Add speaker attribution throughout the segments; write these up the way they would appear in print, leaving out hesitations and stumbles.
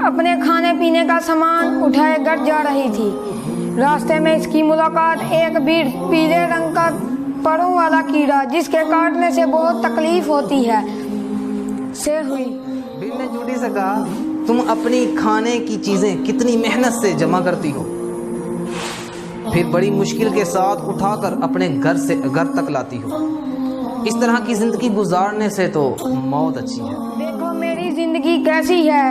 Speaker 1: अपने खाने पीने का सामान उठाए घर जा रही थी। रास्ते में इसकी मुलाकात एक बीड़ पीले रंग का परों वाला कीड़ा जिसके काटने से बहुत तकलीफ होती है से हुई।
Speaker 2: बीड़ ने चूंटी से कहा, तुम अपनी खाने की चीजें कितनी मेहनत से जमा करती हो, फिर बड़ी मुश्किल के साथ उठाकर अपने घर तक लाती हो। इस तरह की जिंदगी गुजारने से तो मौत अच्छी है।
Speaker 1: देखो मेरी जिंदगी कैसी है,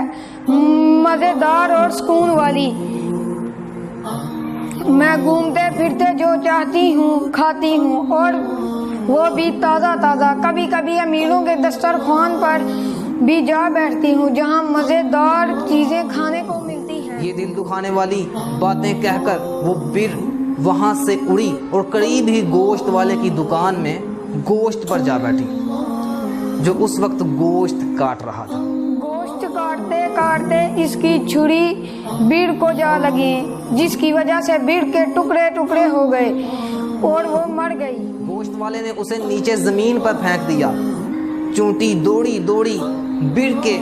Speaker 1: मजेदार और सुकून वाली। मैं घूमते फिरते जो चाहती हूँ खाती हूँ, और वो भी ताज़ा ताज़ा। कभी कभी अमीरों के दस्तरखान पर भी जा बैठती हूँ जहाँ मज़ेदार चीज़ें खाने को मिलती हैं।
Speaker 2: ये दिल दुखाने वाली बातें कहकर वो बीड़ वहां से उड़ी और करीब ही गोश्त वाले की दुकान में गोश्त पर जा बैठी, जो उस वक्त गोश्त काट रहा था।
Speaker 1: गोश्त काटते काटते इसकी छुरी बीड़ को जा लगी, जिसकी वजह से बीड़ के टुकड़े टुकड़े हो गए और वो मर गई।
Speaker 2: गोश्त वाले ने उसे नीचे जमीन पर फेंक दिया। चूंटी दौड़ी दौड़ी बीड़ के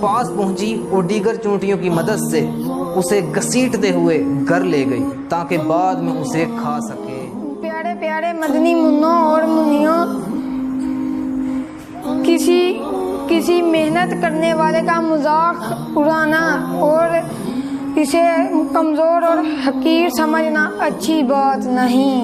Speaker 2: पास पहुंची और दीगर चूंटियों की मदद से उसे घसीटते हुए घर ले गई ताकि बाद में उसे खा सके।
Speaker 1: प्यारे प्यारे मदनी मुन्नों और मुन्नियों, किसी मेहनत करने वाले का मजाक उड़ाना और इसे कमजोर और हकीर समझना अच्छी बात नहीं।